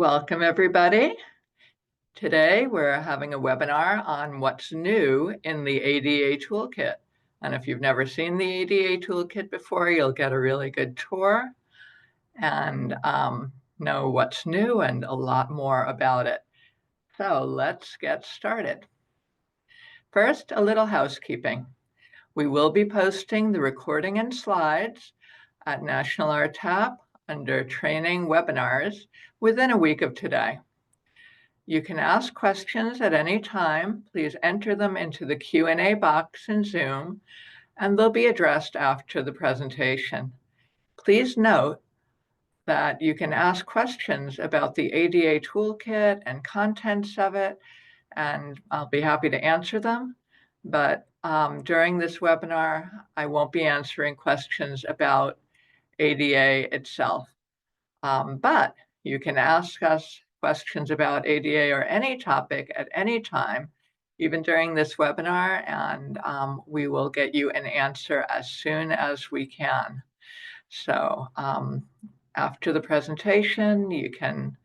Welcome, everybody. Today, we're having a webinar on what's new in the ADA Toolkit. And if you've never seen the ADA Toolkit before, you'll get a really good tour and know what's new and a lot more about it. So let's get started. First, a little housekeeping. We will be posting the recording and slides at National RTAP under Training Webinars within a week of today. You can ask questions at any time. Please enter them into the Q&A box in Zoom, and they'll be addressed after the presentation. Please note that you can ask questions about the ADA Toolkit and contents of it, and I'll be happy to answer them. But during this webinar, I won't be answering questions about ADA itself. But you can ask us questions about ADA or any topic at any time, even during this webinar, and we will get you an answer as soon as we can. So after the presentation, you can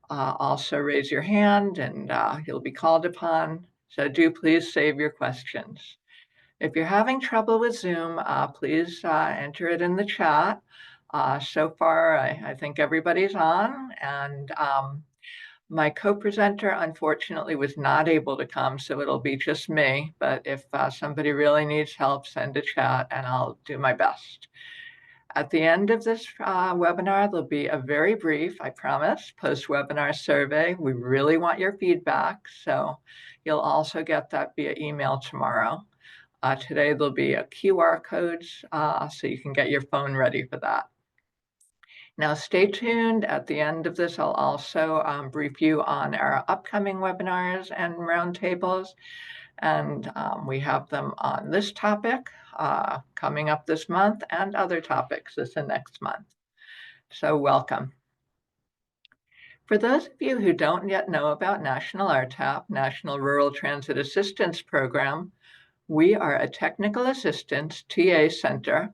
also raise your hand and you'll be called upon. So do please save your questions. If you're having trouble with Zoom, please enter it in the chat. So far, I think everybody's on, and my co-presenter unfortunately was not able to come, so it'll be just me. But if somebody really needs help, send a chat and I'll do my best. At the end of this webinar, there'll be a very brief, I promise, post-webinar survey. We really want your feedback, so you'll also get that via email tomorrow. Today, there'll be a QR codes, so you can get your phone ready for that. Now, stay tuned. At the end of this, I'll also brief you on our upcoming webinars and roundtables. And we have them on this topic coming up this month and other topics this and next month. So welcome. For those of you who don't yet know about National RTAP, National Rural Transit Assistance Program, we are a technical assistance TA center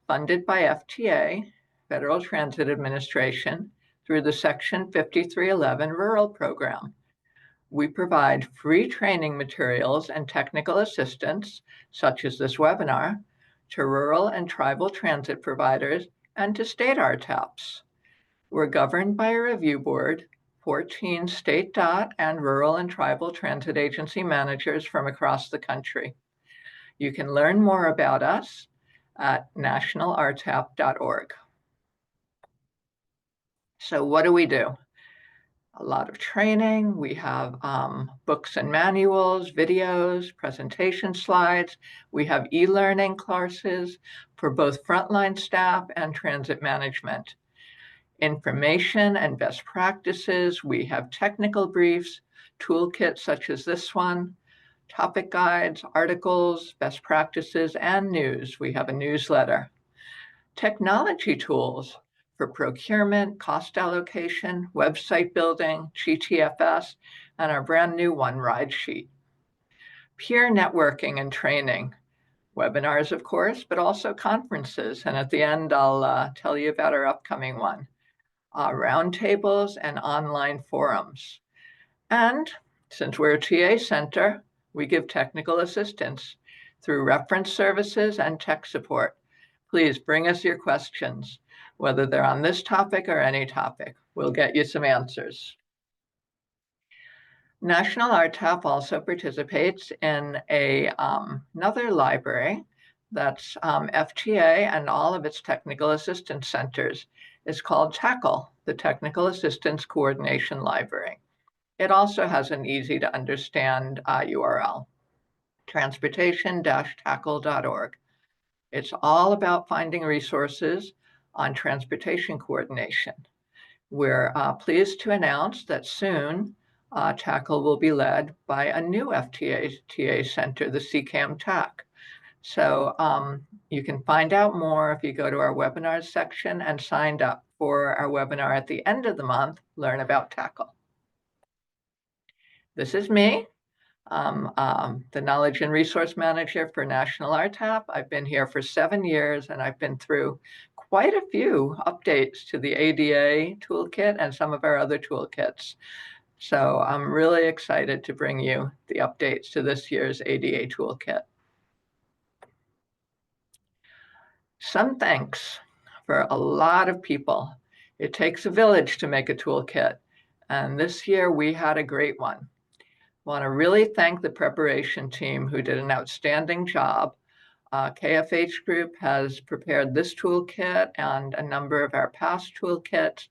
funded by FTA, Federal Transit Administration, through the Section 5311 Rural Program. We provide free training materials and technical assistance, such as this webinar, to rural and tribal transit providers and to state RTAPs. We're governed by a review board, 14 state DOT and rural and tribal transit agency managers from across the country. You can learn more about us at nationalrtap.org. So what do we do? A lot of training. We have books and manuals, videos, presentation slides. We have e-learning courses for both frontline staff and transit management. Information and best practices. We have technical briefs, toolkits such as this one, topic guides, articles, best practices, and news. We have a newsletter. Technology tools for procurement, cost allocation, website building, GTFS, and our brand new one, Ride Sheet. Peer networking and training, webinars, of course, but also conferences. And at the end, I'll tell you about our upcoming one. Roundtables and online forums. And since we're a TA center, we give technical assistance through reference services and tech support. Please bring us your questions, whether they're on this topic or any topic. We'll get you some answers. National RTAP also participates in another library that's FTA and all of its technical assistance centers. It's called TACL, the Technical Assistance Coordination Library. It also has an easy to understand URL, transportation-tackle.org. It's all about finding resources on transportation coordination. We're pleased to announce that soon TACL will be led by a new FTA TA center, the CCAM TAC. So you can find out more if you go to our webinars section and sign up for our webinar at the end of the month, Learn About TACL. This is me. The Knowledge and Resource Manager for National RTAP. I've been here for 7 years and I've been through quite a few updates to the ADA toolkit and some of our other toolkits. So I'm really excited to bring you the updates to this year's ADA toolkit. Some thanks for a lot of people. It takes a village to make a toolkit, and this year we had a great one. Want to really thank the preparation team who did an outstanding job. KFH Group has prepared this toolkit and a number of our past toolkits.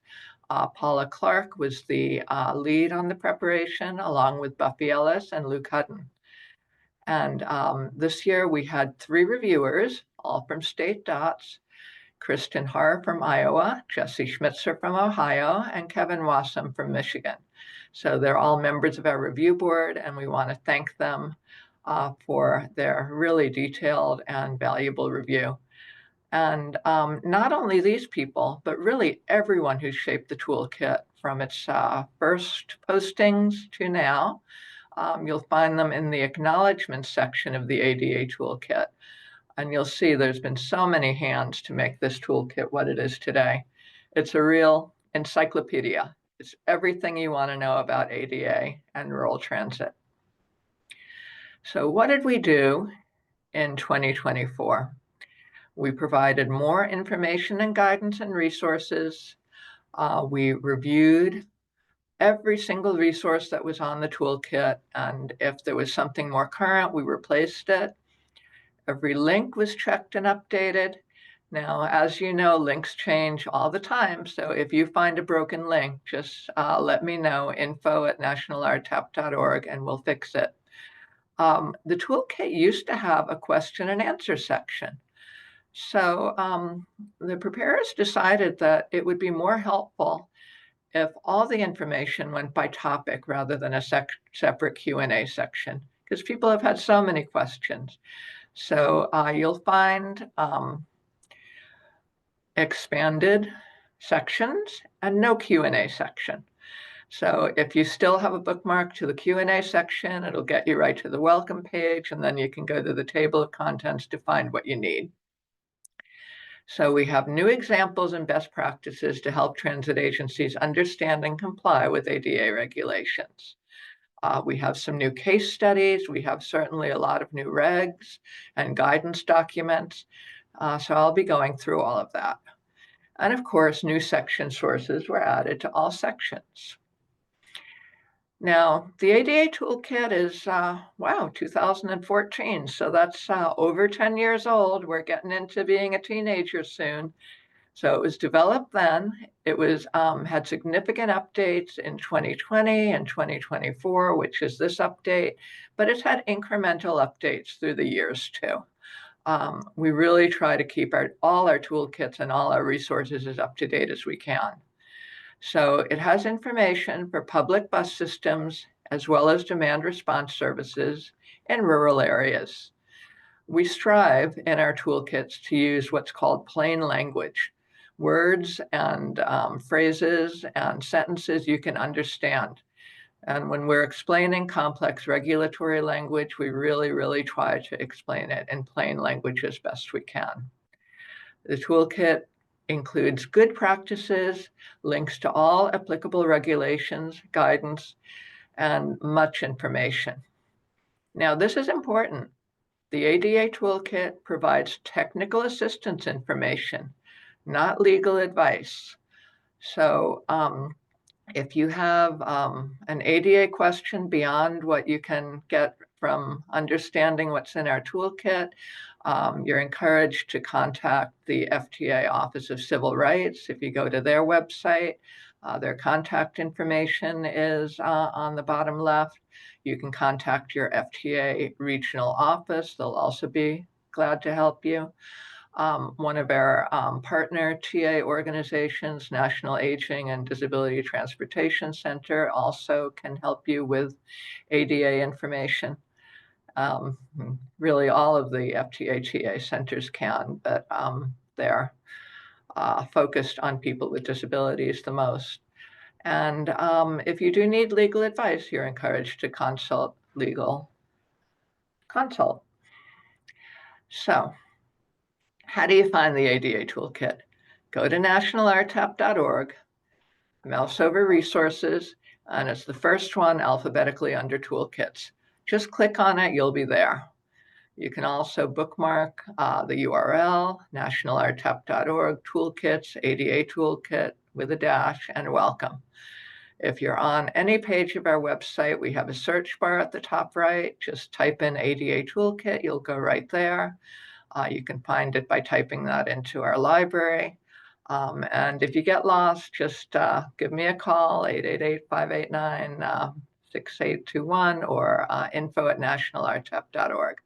Paula Clark was the lead on the preparation, along with Buffy Ellis and Luke Hutton. And this year we had 3 reviewers, all from state dots: Kristen Haar from Iowa, Jesse Schmitzer from Ohio, and Kevin Wassam from Michigan. So they're all members of our review board, and we want to thank them for their really detailed and valuable review. And not only these people, but really everyone who shaped the toolkit from its first postings to now. You'll find them in the acknowledgments section of the ADA toolkit. And you'll see there's been so many hands to make this toolkit what it is today. It's a real encyclopedia. It's everything you want to know about ADA and rural transit. So what did we do in 2024? We provided more information and guidance and resources. We reviewed every single resource that was on the toolkit, and if there was something more current, we replaced it. Every link was checked and updated. Now, as you know, links change all the time. So if you find a broken link, just let me know, info@nationalrtap.org, and we'll fix it. The toolkit used to have a question and answer section. So the preparers decided that it would be more helpful if all the information went by topic rather than a separate Q&A section, because people have had so many questions. So you'll find expanded sections and no Q&A section. So if you still have a bookmark to the Q&A section, it'll get you right to the welcome page, and then you can go to the table of contents to find what you need. So we have new examples and best practices to help transit agencies understand and comply with ADA regulations. We have some new case studies. We have certainly a lot of new regs and guidance documents. So I'll be going through all of that. And of course, new section sources were added to all sections. Now, the ADA toolkit is, 2014. So that's over 10 years old. We're getting into being a teenager soon. So it was developed then. It was had significant updates in 2020 and 2024, which is this update, but it's had incremental updates through the years too. We really try to keep all our toolkits and all our resources as up to date as we can. So it has information for public bus systems as well as demand response services in rural areas. We strive in our toolkits to use what's called plain language, words and phrases and sentences you can understand. And when we're explaining complex regulatory language, we really try to explain it in plain language as best we can. The toolkit includes good practices, links to all applicable regulations, guidance, and much information. Now, this is important. The ADA toolkit provides technical assistance information, not legal advice. So if you have an ADA question beyond what you can get from understanding what's in our toolkit, you're encouraged to contact the FTA Office of Civil Rights. If you go to their website, their contact information is on the bottom left. You can contact your FTA regional office. They'll also be glad to help you. One of our partner TA organizations, National Aging and Disability Transportation Center, also can help you with ADA information. Really all of the FTA TA centers can, but they're focused on people with disabilities the most. And if you do need legal advice, you're encouraged to consult legal consult. So how do you find the ADA toolkit? go to nationalrtap.org, mouse over resources, and it's the first one alphabetically under toolkits. Just click on it, you'll be there. You can also bookmark the URL, nationalrtap.org, toolkits, ADA toolkit with a dash, and welcome. If you're on any page of our website, we have a search bar at the top right. Just type in ADA toolkit, you'll go right there. You can find it by typing that into our library. And if you get lost, just give me a call, 888-589-6821 or info@nationalrtap.org.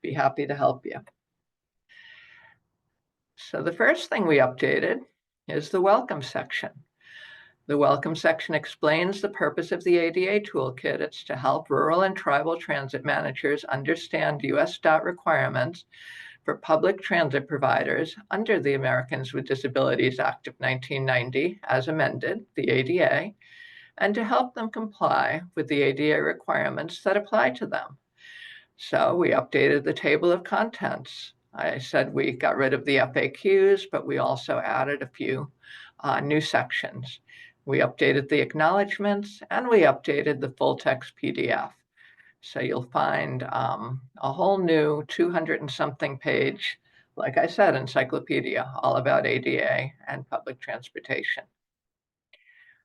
Be happy to help you. So the first thing we updated is the welcome section. The welcome section explains the purpose of the ADA toolkit. It's to help rural and tribal transit managers understand US DOT requirements for public transit providers under the Americans with Disabilities Act of 1990, as amended, the ADA, and to help them comply with the ADA requirements that apply to them. So we updated the table of contents. I said we got rid of the FAQs, but we also added a few new sections. We updated the acknowledgements and we updated the full text PDF. So you'll find a whole new 200 and something page, like I said, encyclopedia, all about ADA and public transportation.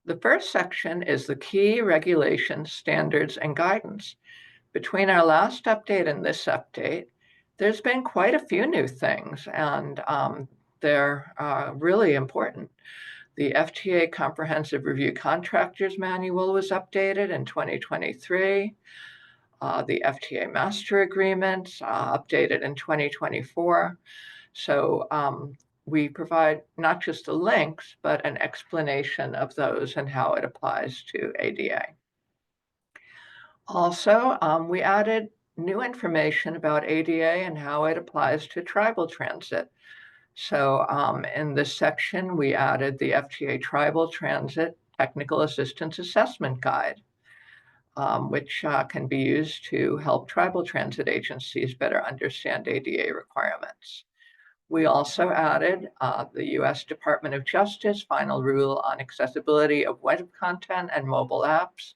The first section is the key regulations, standards, and guidance. Between our last update and this update, there's been quite a few new things, and they're really important. The FTA Comprehensive Review Contractors Manual was updated in 2023. The FTA Master Agreements updated in 2024. So we provide not just the links, but an explanation of those and how it applies to ADA. Also, we added new information about ADA and how it applies to tribal transit. So in this section, we added the FTA Tribal Transit Technical Assistance Assessment Guide, which can be used to help tribal transit agencies better understand ADA requirements. We also added the U.S. Department of Justice final rule on accessibility of web content and mobile apps.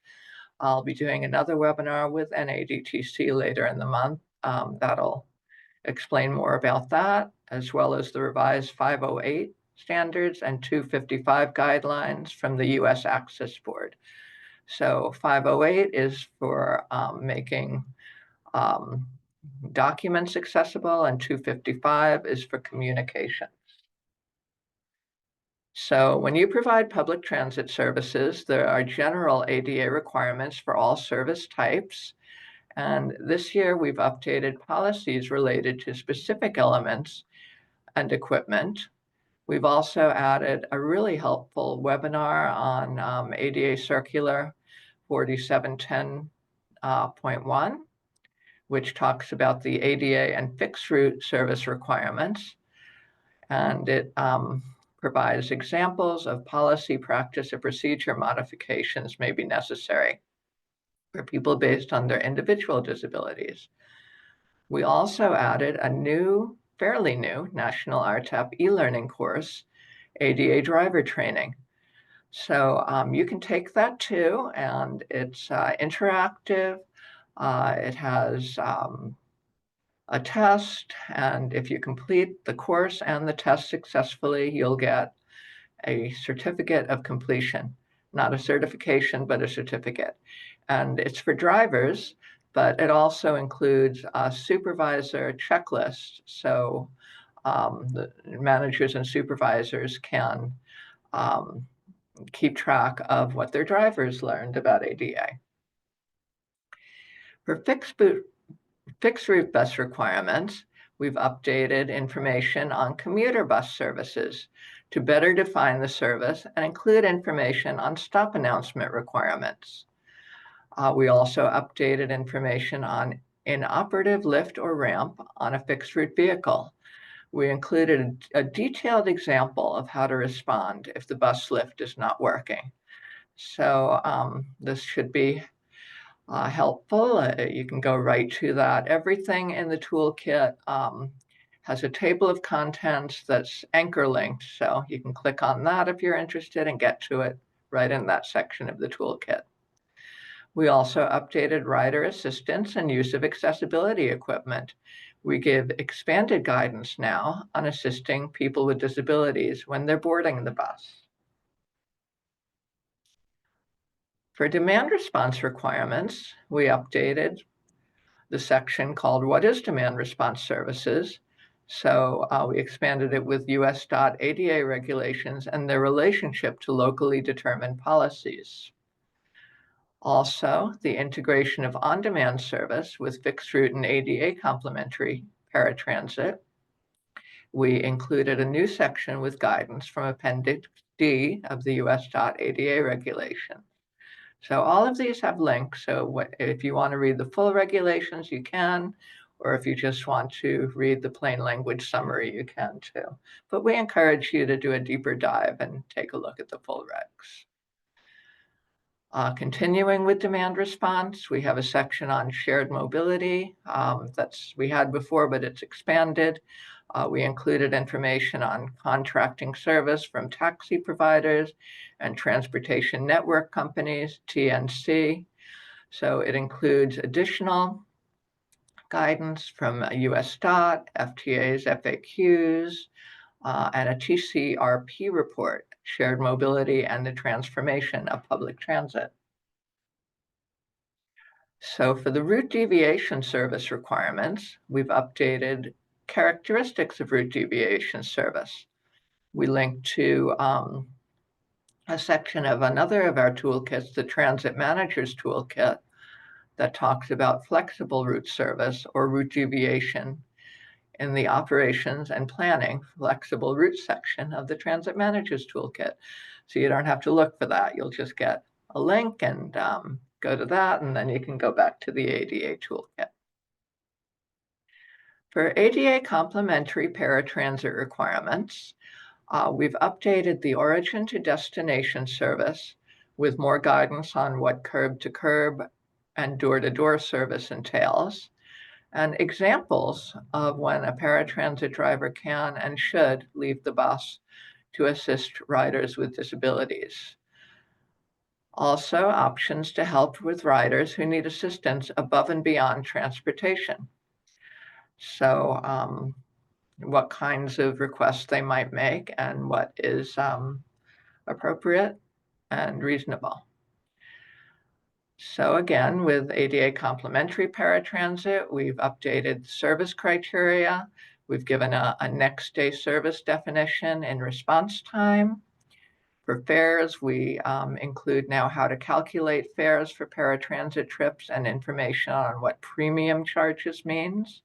I'll be doing another webinar with NADTC later in the month that'll explain more about that, as well as the revised 508 standards and 255 guidelines from the U.S. Access Board. So 508 is for making documents accessible, and 255 is for communication. So when you provide public transit services, there are general ADA requirements for all service types. And this year we've updated policies related to specific elements and equipment. We've also added a really helpful webinar on ADA Circular 4710.1, which talks about the ADA and fixed route service requirements. And it provides examples of policy, practice, or procedure modifications may be necessary for people based on their individual disabilities. We also added a new, fairly new, National RTAP e-learning course, ADA driver training. So you can take that too, and it's interactive. It has a test, and if you complete the course and the test successfully, you'll get a certificate of completion, not a certification, but a certificate. And it's for drivers, but it also includes a supervisor checklist. So the managers and supervisors can keep track of what their drivers learned about ADA. For fixed route bus requirements, we've updated information on commuter bus services to better define the service and include information on stop announcement requirements. We also updated information on inoperative lift or ramp on a fixed route vehicle. We included a detailed example of how to respond if the bus lift is not working. So this should be helpful. You can go right to that. Everything in the toolkit has a table of contents that's anchor linked, so you can click on that if you're interested and get to it right in that section of the toolkit. We also updated rider assistance and use of accessibility equipment. We give expanded guidance now on assisting people with disabilities when they're boarding the bus. For demand response requirements, we updated the section called What is Demand Response Services? So we expanded it with US.ADA regulations and their relationship to locally determined policies. Also, the integration of on-demand service with fixed route and ADA complementary paratransit. We included a new section with guidance from Appendix D of the US.ADA regulation. So all of these have links. So if you want to read the full regulations, you can, or if you just want to read the plain language summary, you can too. But we encourage you to do a deeper dive and take a look at the full regs. Continuing with demand response, we have a section on shared mobility we had before, but it's expanded. We included information on contracting service from taxi providers and transportation network companies, TNC. So it includes additional guidance from US DOT, FTA's FAQs, and a TCRP report, Shared Mobility and the Transformation of Public Transit. So for the route deviation service requirements, we've updated characteristics of route deviation service. We link to a section of another of our toolkits, the Transit Manager's Toolkit, that talks about flexible route service or route deviation in the operations and planning flexible route section of the Transit Manager's Toolkit. So you don't have to look for that. You'll just get a link and go to that, and then you can go back to the ADA toolkit. For ADA complementary paratransit requirements, we've updated the origin to destination service with more guidance on what curb-to-curb and door-to-door service entails, and examples of when a paratransit driver can and should leave the bus to assist riders with disabilities. Also, options to help with riders who need assistance above and beyond transportation. So what kinds of requests they might make and what is appropriate and reasonable. So again, with ADA complementary paratransit, we've updated service criteria. We've given a next day service definition and response time. For fares, we include now how to calculate fares for paratransit trips and information on what premium charges means.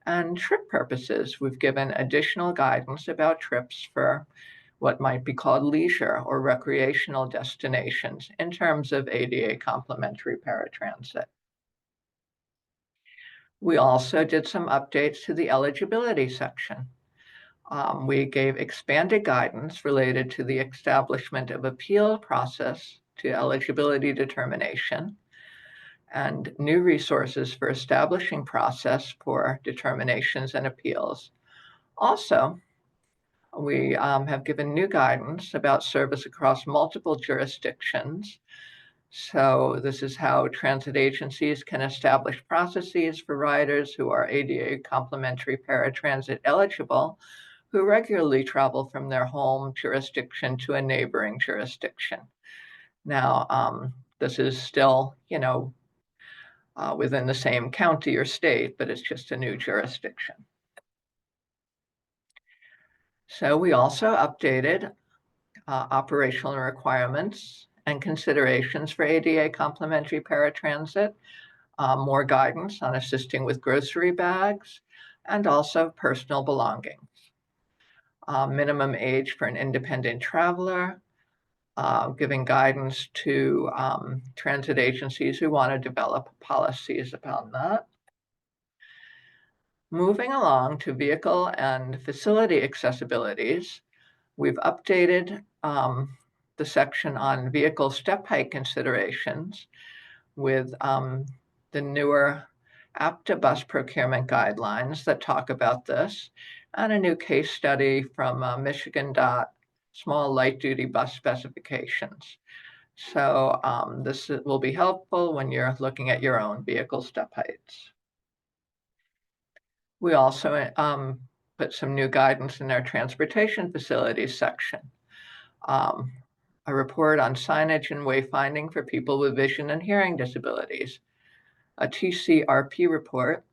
And trip purposes, we've given additional guidance about trips for what might be called leisure or recreational destinations in terms of ADA complementary paratransit. We also did some updates to the eligibility section. We gave expanded guidance related to the establishment of appeal process to eligibility determination and new resources for establishing process for determinations and appeals. Also, we have given new guidance about service across multiple jurisdictions. So this is how transit agencies can establish processes for riders who are ADA complementary paratransit eligible, who regularly travel from their home jurisdiction to a neighboring jurisdiction. Now, this is still, within the same county or state, but it's just a new jurisdiction. So we also updated operational requirements and considerations for ADA complementary paratransit, more guidance on assisting with grocery bags, and also personal belongings. Minimum age for an independent traveler, giving guidance to transit agencies who want to develop policies about that. Moving along to vehicle and facility accessibilities, we've updated the section on vehicle step height considerations with the newer APTA bus procurement guidelines that talk about this, and a new case study from Michigan DOT small light-duty bus specifications. So this will be helpful when you're looking at your own vehicle step heights. We also put some new guidance in our transportation facilities section. A report on signage and wayfinding for people with vision and hearing disabilities. A TCRP report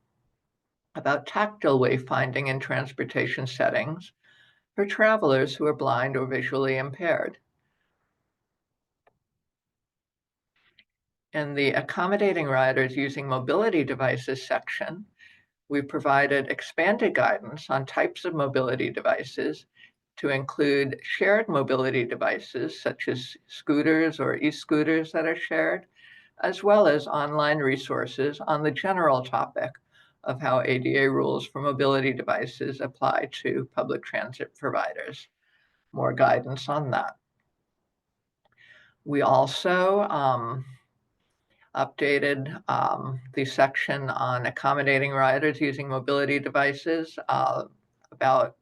about tactile wayfinding in transportation settings for travelers who are blind or visually impaired. In the accommodating riders using mobility devices section, we provided expanded guidance on types of mobility devices to include shared mobility devices such as scooters or e-scooters that are shared, as well as online resources on the general topic of how ADA rules for mobility devices apply to public transit providers. More guidance on that. We also updated the section on accommodating riders using mobility devices about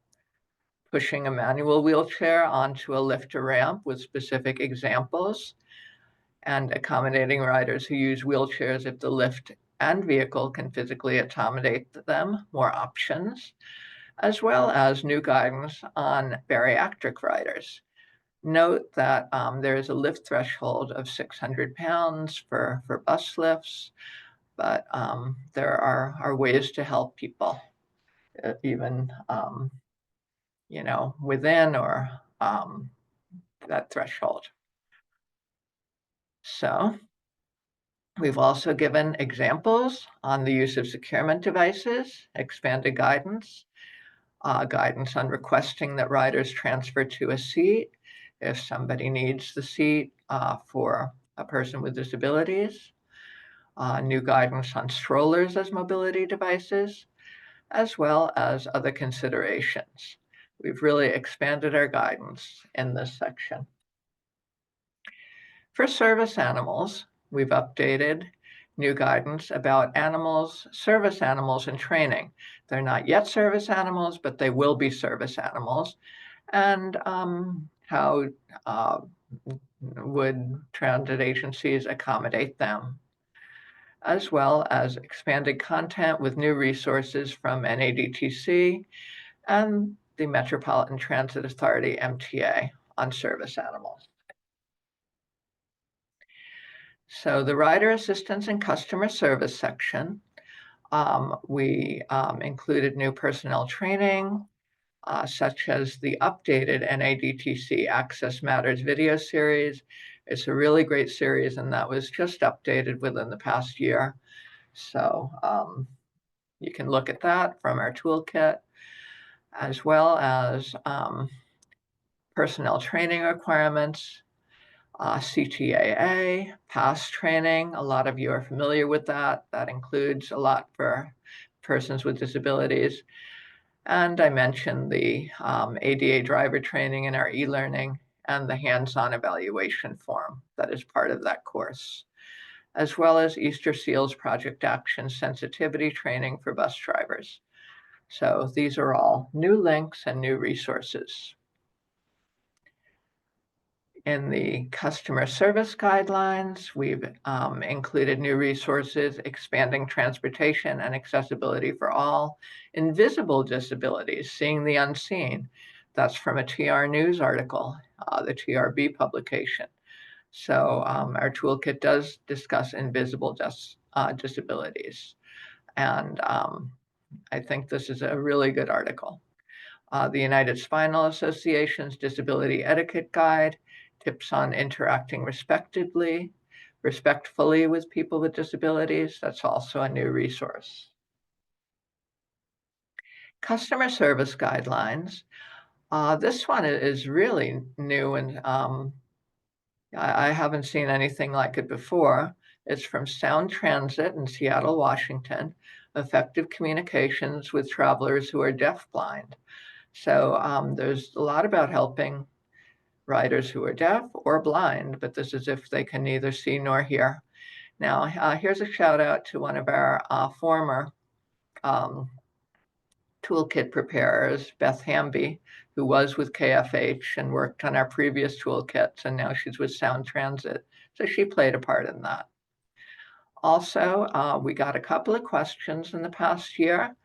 pushing a manual wheelchair onto a lift or ramp with specific examples, and accommodating riders who use wheelchairs if the lift and vehicle can physically accommodate them, more options, as well as new guidance on bariatric riders. Note that there is a lift threshold of 600 pounds for bus lifts, but there are ways to help people, even within or that threshold. So we've also given examples on the use of securement devices, expanded guidance, guidance on requesting that riders transfer to a seat if somebody needs the seat for a person with disabilities, new guidance on strollers as mobility devices, as well as other considerations. We've really expanded our guidance in this section. For service animals, we've updated new guidance about service animals in training. They're not yet service animals, but they will be service animals, and how would transit agencies accommodate them, as well as expanded content with new resources from NADTC and the Metropolitan Transit Authority, MTA, on service animals. So the rider assistance and customer service section, we included new personnel training, such as the updated NADTC Access Matters video series. It's a really great series, and that was just updated within the past year. So you can look at that from our toolkit, as well as personnel training requirements, CTAA, PASS training. A lot of you are familiar with that. That includes a lot for persons with disabilities. And I mentioned the ADA driver training in our e-learning and the hands-on evaluation form that is part of that course, as well as Easter Seals Project Action sensitivity training for bus drivers. So these are all new links and new resources. In the customer service guidelines, we've included new resources, expanding transportation and accessibility for all, invisible disabilities, seeing the unseen. That's from a TR News article, the TRB publication. So our toolkit does discuss invisible disabilities. And I think this is a really good article. The United Spinal Association's Disability Etiquette Guide, tips on interacting respectfully with people with disabilities. That's also a new resource. Customer service guidelines. This one is really new, and I haven't seen anything like it before. It's from Sound Transit in Seattle, Washington, effective communications with travelers who are deafblind. So there's a lot about helping riders who are deaf or blind, but this is if they can neither see nor hear. Now, here's a shout out to one of our former toolkit preparers, Beth Hamby, who was with KFH and worked on our previous toolkits, and now she's with Sound Transit. So she played a part in that. Also, we got a couple of questions in the past year.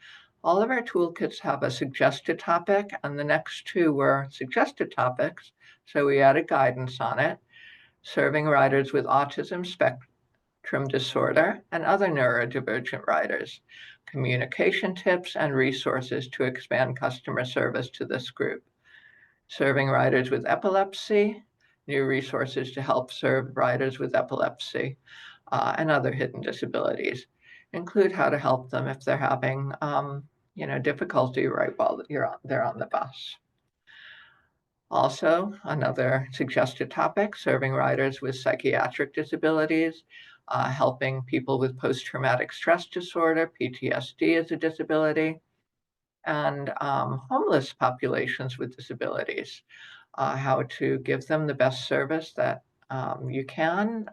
All of our toolkits have a suggested topic, and the next two were suggested topics, so we added guidance on it. Serving riders with autism spectrum disorder and other neurodivergent riders, communication tips and resources to expand customer service to this group. Serving riders with epilepsy, new resources to help serve riders with epilepsy and other hidden disabilities. Include how to help them if they're having difficulty right while they're on the bus. Also, another suggested topic, serving riders with psychiatric disabilities, helping people with post-traumatic stress disorder, PTSD as a disability, and homeless populations with disabilities, how to give them the best service that you can,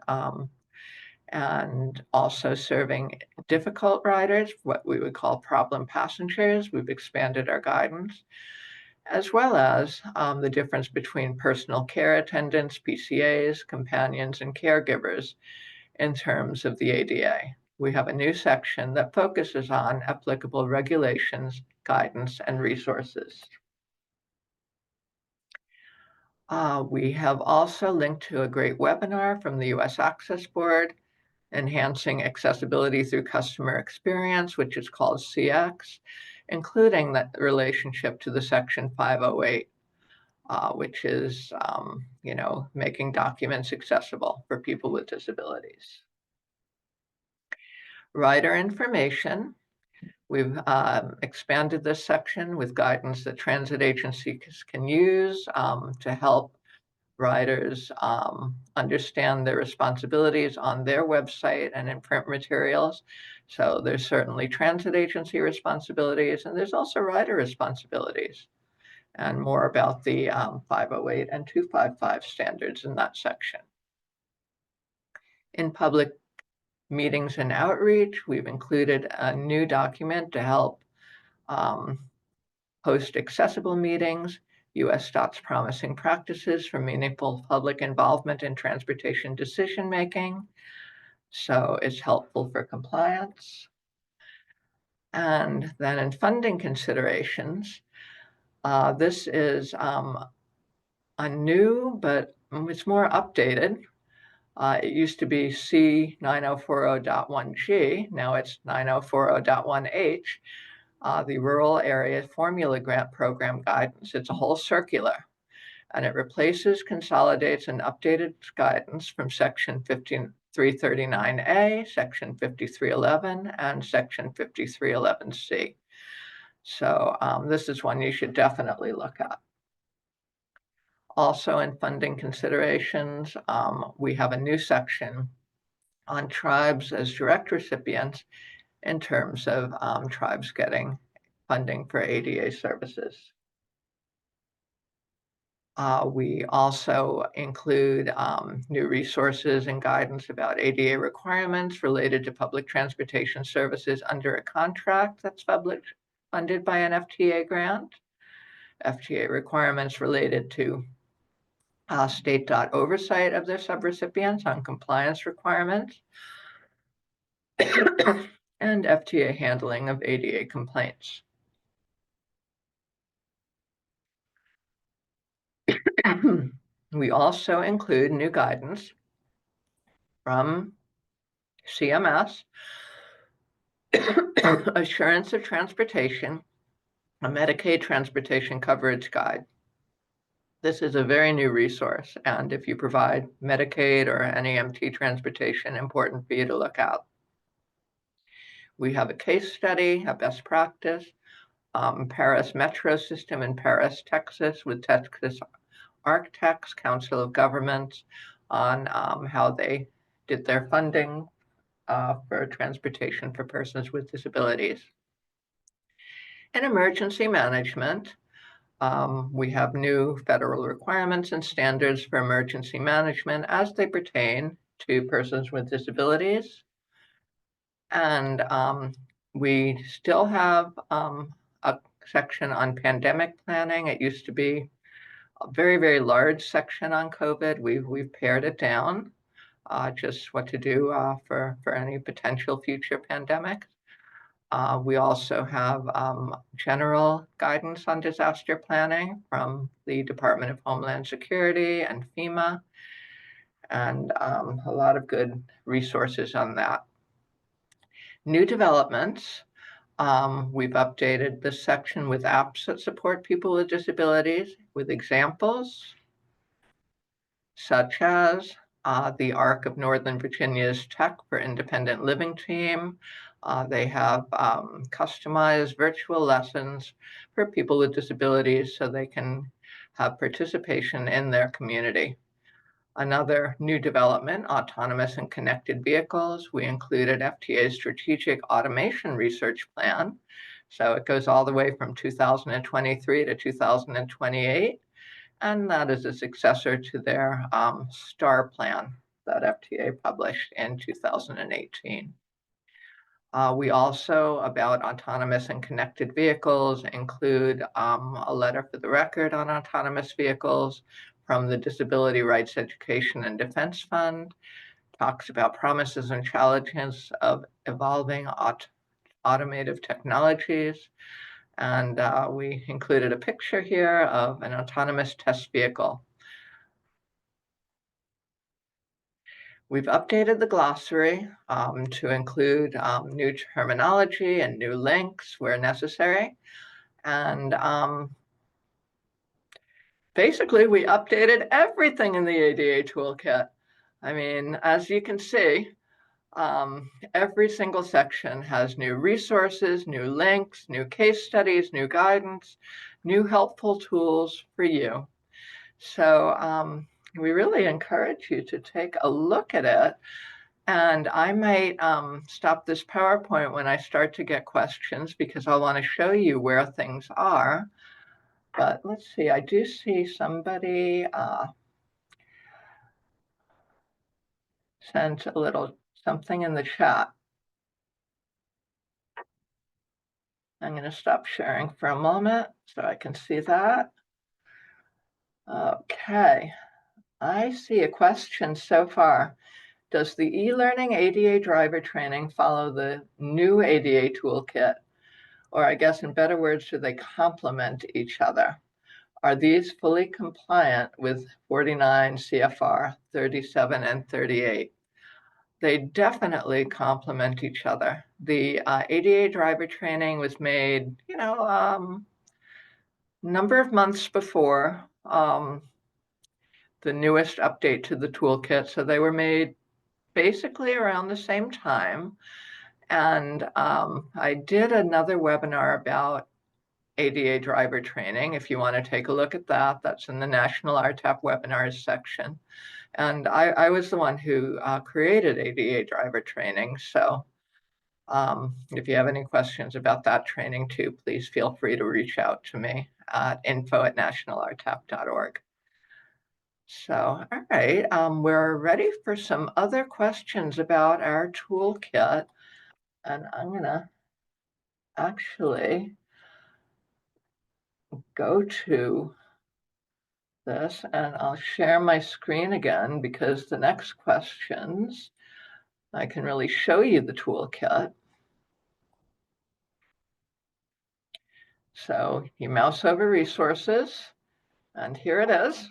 and also serving difficult riders, what we would call problem passengers. We've expanded our guidance, as well as the difference between personal care attendants, PCAs, companions, and caregivers in terms of the ADA. We have a new section that focuses on applicable regulations, guidance, and resources. We have also linked to a great webinar from the US Access Board, Enhancing Accessibility Through Customer Experience, which is called CX, including the relationship to the Section 508, which is, making documents accessible for people with disabilities. Rider information. We've expanded this section with guidance that transit agencies can use to help riders understand their responsibilities on their website and in print materials. So there's certainly transit agency responsibilities, and there's also rider responsibilities, and more about the 508 and 255 standards in that section. In public meetings and outreach, we've included a new document to help host accessible meetings, US DOT's promising practices for meaningful public involvement in transportation decision-making. So it's helpful for compliance. And then in funding considerations, this is a new, but it's more updated. It used to be C9040.1G, now it's 9040.1H. The Rural Area Formula Grant Program Guidance. It's a whole circular, and it replaces, consolidates, and updated guidance from Section 5339A, Section 5311, and Section 5311C. So this is one you should definitely look at. Also, in funding considerations, we have a new section on tribes as direct recipients in terms of tribes getting funding for ADA services. We also include new resources and guidance about ADA requirements related to public transportation services under a contract that's funded by an FTA grant, FTA requirements related to state DOT oversight of their subrecipients on compliance requirements, and FTA handling of ADA complaints. We also include new guidance from CMS, Assurance of Transportation, a Medicaid Transportation Coverage Guide. This is a very new resource, and if you provide Medicaid or NEMT transportation, important for you to look out. We have a case study, a best practice, Paris Metro System in Paris, Texas, with Texas Architects Council of Governments on how they did their funding for transportation for persons with disabilities. In emergency management, we have new federal requirements and standards for emergency management as they pertain to persons with disabilities. And we still have a section on pandemic planning. It used to be a very, very large section on COVID. We've pared it down, just what to do for any potential future pandemic. We also have general guidance on disaster planning from the Department of Homeland Security and FEMA, and a lot of good resources on that. New developments. We've updated this section with apps that support people with disabilities with examples, such as the ARC of Northern Virginia's Tech for Independent Living team. They have customized virtual lessons for people with disabilities so they can have participation in their community. Another new development, autonomous and connected vehicles. We included FTA's strategic automation research plan. So it goes all the way from 2023 to 2028. And that is a successor to their STAR plan that FTA published in 2018. We also, about autonomous and connected vehicles, include a letter for the record on autonomous vehicles from the Disability Rights Education and Defense Fund, talks about promises and challenges of evolving automotive technologies. And we included a picture here of an autonomous test vehicle. We've updated the glossary to include new terminology and new links where necessary. And basically, we updated everything in the ADA toolkit. I mean, as you can see, every single section has new resources, new links, new case studies, new guidance, new helpful tools for you. So we really encourage you to take a look at it. And I might stop this PowerPoint when I start to get questions because I want to show you where things are. But let's see, I do see somebody sent a little something in the chat. I'm going to stop sharing for a moment so I can see that. Okay, I see a question so far. Does the e-learning ADA driver training follow the new ADA toolkit? Or I guess in better words, do they complement each other? Are these fully compliant with 49 CFR 37 and 38? They definitely complement each other. The ADA driver training was made, number of months before the newest update to the toolkit. So they were made basically around the same time. And I did another webinar about ADA driver training. If you want to take a look at that, that's in the National RTAP webinars section. And I was the one who created ADA driver training. So if you have any questions about that training too, please feel free to reach out to me at info@nationalrtap.org. So, all right, we're ready for some other questions about our toolkit. And I'm going to actually go to this and I'll share my screen again because the next questions, I can really show you the toolkit. So you mouse over resources and here it is.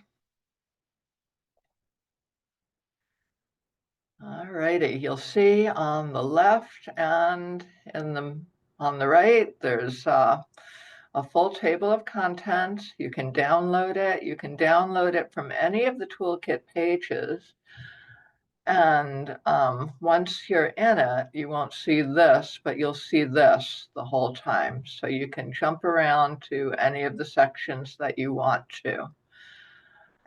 All righty, you'll see on the left and on the right, there's a full table of contents. You can download it. You can download it from any of the toolkit pages. And once you're in it, you won't see this, but you'll see this the whole time. So you can jump around to any of the sections that you want to.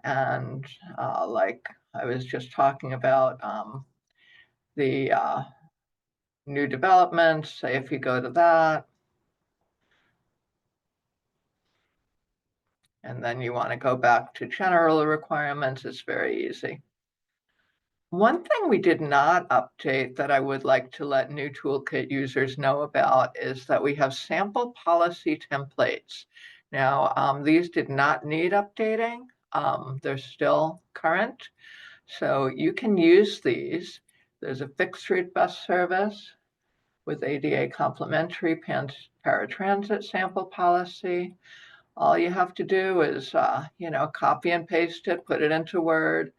And like I was just talking about the new developments, say if you go to that, and then you want to go back to general requirements, it's very easy. One thing we did not update that I would like to let new Toolkit users know about is that we have sample policy templates. Now, these did not need updating. They're still current. So you can use these. There's a fixed route bus service with ADA complementary paratransit sample policy. All you have to do is, copy and paste it, put it into Word,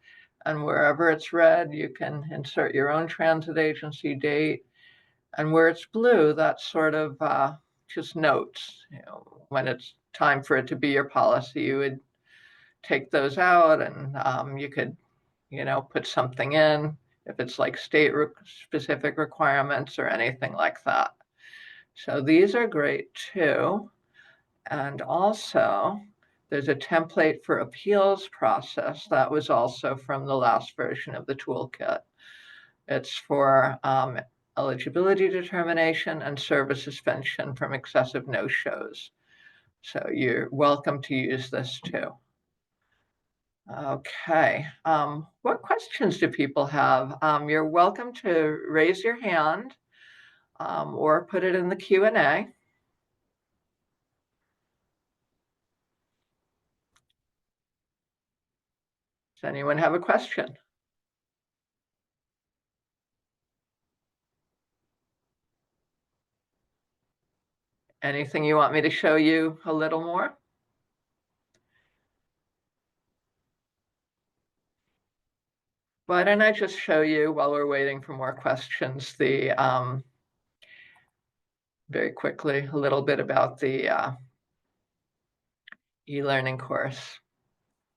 and wherever it's red, you can insert your own transit agency date. And where it's blue, that's sort of just notes. When it's time for it to be your policy, you would take those out, and you could, put something in if it's like state-specific requirements or anything like that. So these are great too. And also, there's a template for appeals process that was also from the last version of the toolkit. It's for eligibility determination and service suspension from excessive no-shows. So you're welcome to use this too. Okay, what questions do people have? You're welcome to raise your hand or put it in the Q&A. Does anyone have a question? Anything you want me to show you a little more? Why don't I just show you while we're waiting for more questions, very quickly, a little bit about the e-learning course,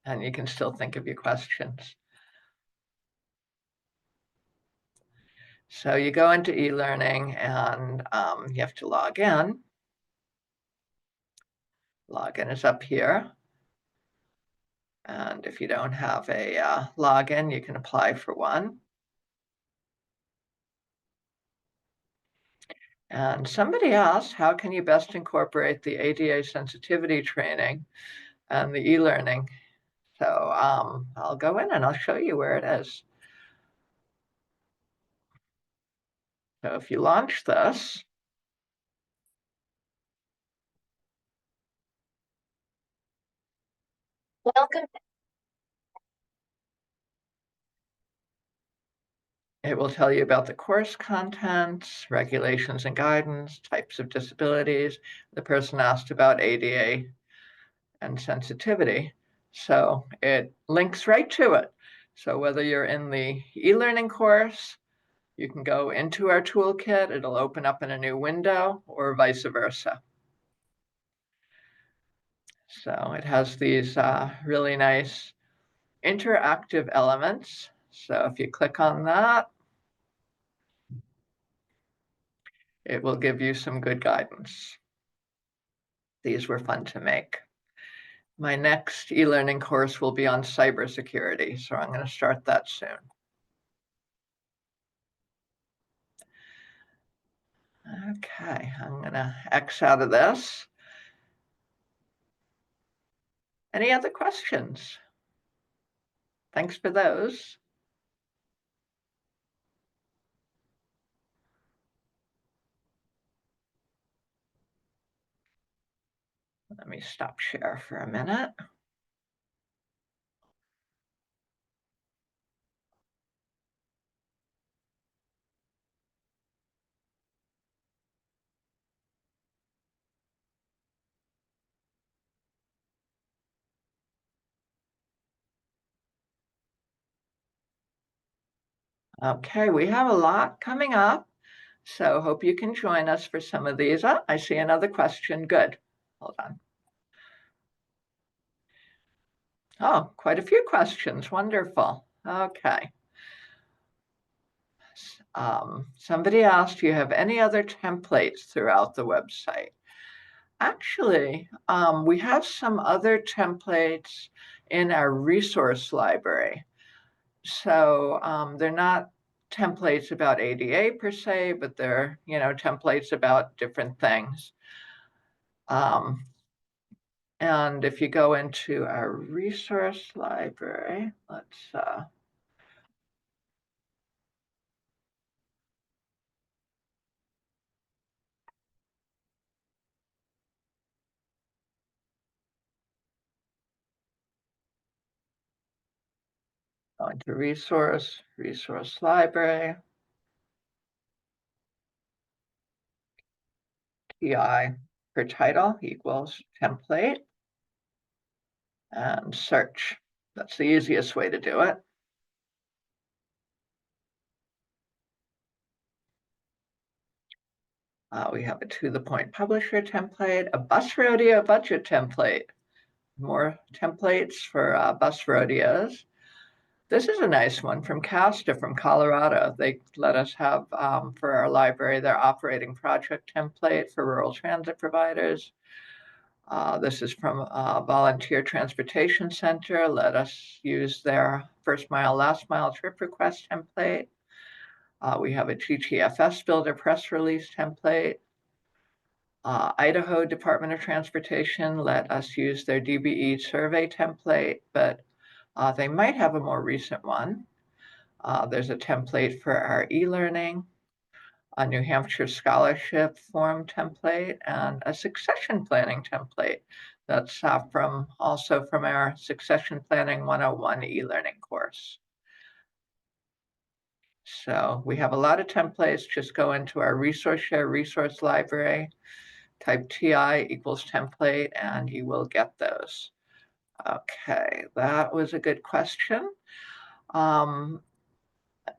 and you can still think of your questions. So you go into e-learning and you have to log in. Login is up here. And if you don't have a login, you can apply for one. And somebody asked, how can you best incorporate the ADA sensitivity training and the e-learning? So I'll go in and I'll show you where it is. So if you launch this, welcome. It will tell you about the course contents, regulations and guidance, types of disabilities. The person asked about ADA and sensitivity. So it links right to it. So whether you're in the e-learning course, you can go into our toolkit, it'll open up in a new window, or vice versa. So it has these really nice interactive elements. So if you click on that, it will give you some good guidance. These were fun to make. My next e-learning course will be on cybersecurity, so I'm going to start that soon. Okay, I'm going to X out of this. Any other questions? Thanks for those. Let me stop share for a minute. Okay, we have a lot coming up, so hope you can join us for some of these. Oh, I see another question. Good. Hold on. Oh, quite a few questions. Wonderful. Okay. Somebody asked, do you have any other templates throughout the website? Actually, we have some other templates in our resource library. So they're not templates about ADA per se, but they're, templates about different things. And if you go into our resource library, let's Going to resource library, TI for title equals template, and search. That's the easiest way to do it. We have a to the point publisher template, a bus rodeo budget template, more templates for bus rodeos. This is a nice one from Casta from Colorado. They let us have for our library their operating project template for rural transit providers. This is from Volunteer Transportation Center. Let us use their first mile, last mile trip request template. We have a GTFS builder press release template. Idaho Department of Transportation let us use their DBE survey template, but they might have a more recent one. There's a template for our e-learning, a New Hampshire scholarship form template, and a succession planning template. That's also from our Succession Planning 101 e-learning course. So we have a lot of templates. Just go into our resource share resource library, type TI equals template, and you will get those. Okay, that was a good question.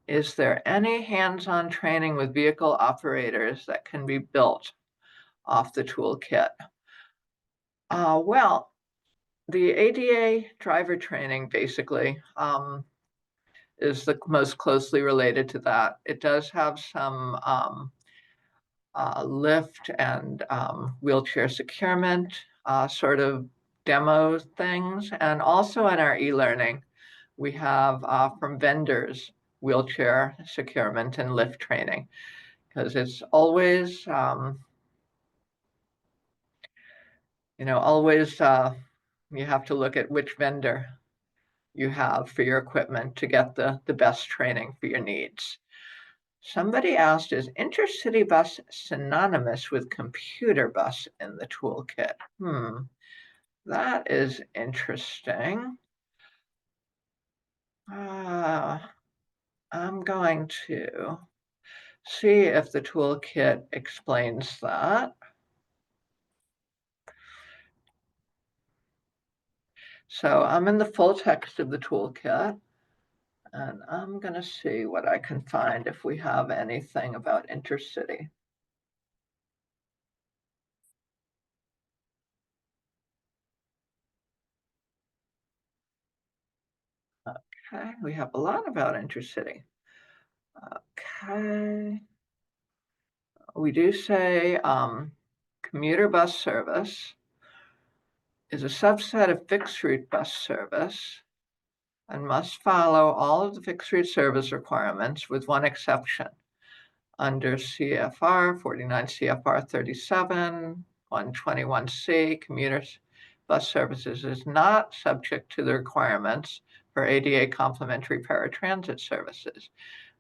Is there any hands-on training with vehicle operators that can be built off the toolkit? Well, the ADA driver training basically is the most closely related to that. It does have some lift and wheelchair securement sort of demo things. And also in our e-learning, we have from vendors, wheelchair securement and lift training, because it's always, always you have to look at which vendor you have for your equipment to get the best training for your needs. Somebody asked, is intercity bus synonymous with computer bus in the toolkit? That is interesting. I'm going to see if the toolkit explains that. So I'm in the full text of the toolkit, and I'm going to see what I can find if we have anything about intercity. Okay, we have a lot about intercity. Okay. We do say commuter bus service is a subset of fixed route bus service and must follow all of the fixed route service requirements with one exception. Under CFR 49 CFR 37 121C, commuter bus services is not subject to the requirements for ADA complementary paratransit services.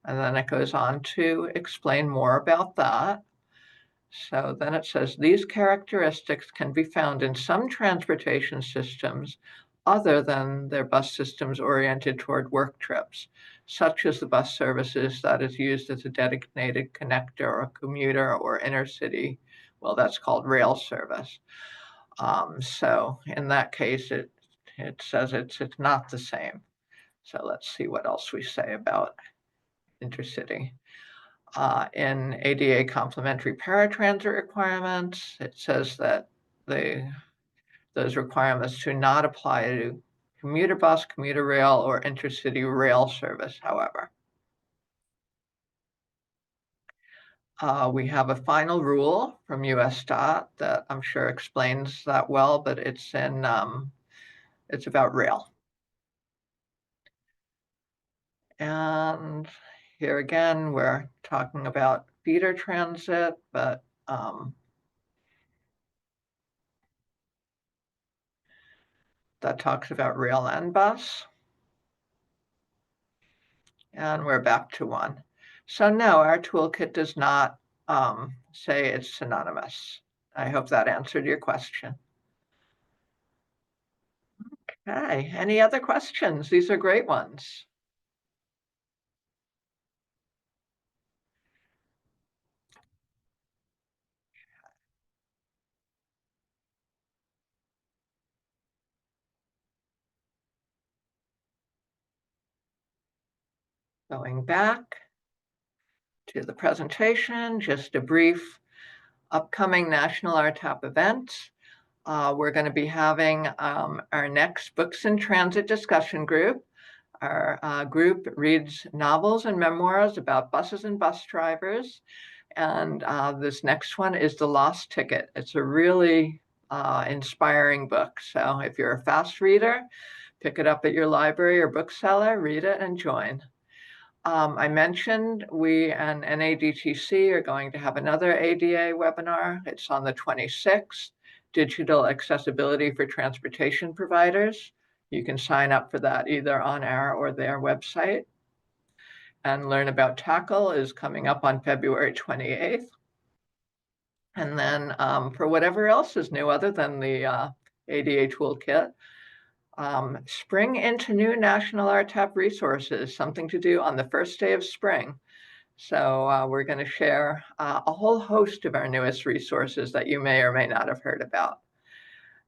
And then it goes on to explain more about that. So then it says these characteristics can be found in some transportation systems other than their bus systems oriented toward work trips, such as the bus services that is used as a designated connector or commuter or intercity. Well, that's called rail service. So in that case, it says it's not the same. So let's see what else we say about intercity. In ADA complementary paratransit requirements, it says that those requirements do not apply to commuter bus, commuter rail, or intercity rail service, however. We have a final rule from US DOT that I'm sure explains that well, but it's about rail. And here again, we're talking about feeder transit, but that talks about rail and bus. And we're back to one. So no, our toolkit does not say it's synonymous. I hope that answered your question. Okay, any other questions? These are great ones. Going back to the presentation, just a brief upcoming National RTAP events. We're going to be having our next Books in Transit discussion group. Our group reads novels and memoirs about buses and bus drivers. And this next one is The Lost Ticket. It's a really inspiring book. So if you're a fast reader, pick it up at your library or bookseller, read it, and join. I mentioned we and NADTC are going to have another ADA webinar. It's on the 26th, Digital Accessibility for Transportation Providers. You can sign up for that either on our or their website. And Learn About Tackle is coming up on February 28th. And then for whatever else is new other than the ADA Toolkit, spring into new National RTAP resources, something to do on the first day of spring. So we're going to share a whole host of our newest resources that you may or may not have heard about.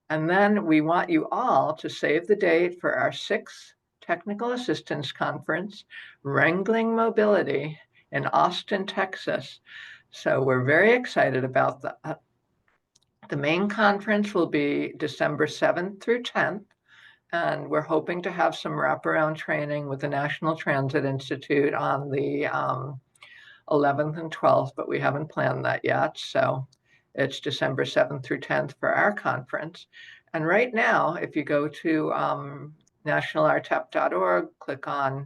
And then we want you all to save the date for our 6th Technical Assistance Conference, Wrangling Mobility in Austin, Texas. So we're very excited about that. The main conference will be December 7th through 10th. And we're hoping to have some wraparound training with the National Transit Institute on the 11th and 12th, but we haven't planned that yet. So it's December 7th through 10th for our conference. And right now, if you go to nationalrtap.org, click on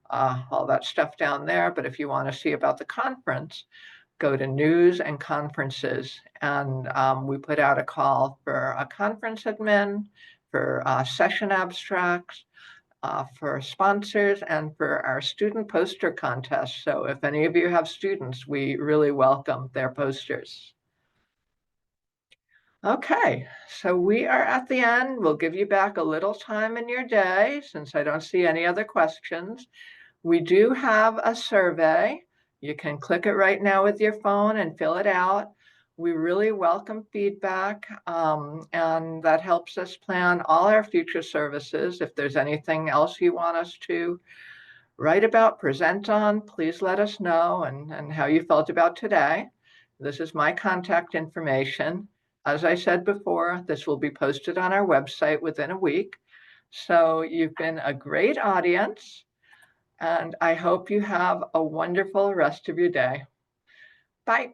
all that stuff down there. But if you want to see about the conference, go to News and Conferences. And we put out a call for a conference admin, for session abstracts, for sponsors, and for our student poster contest. So if any of you have students, we really welcome their posters. Okay, so we are at the end. We'll give you back a little time in your day since I don't see any other questions. We do have a survey. You can click it right now with your phone and fill it out. We really welcome feedback, and that helps us plan all our future services. If there's anything else you want us to write about, present on, please let us know and how you felt about today. This is my contact information. As I said before, this will be posted on our website within a week. So you've been a great audience, and I hope you have a wonderful rest of your day. Bye.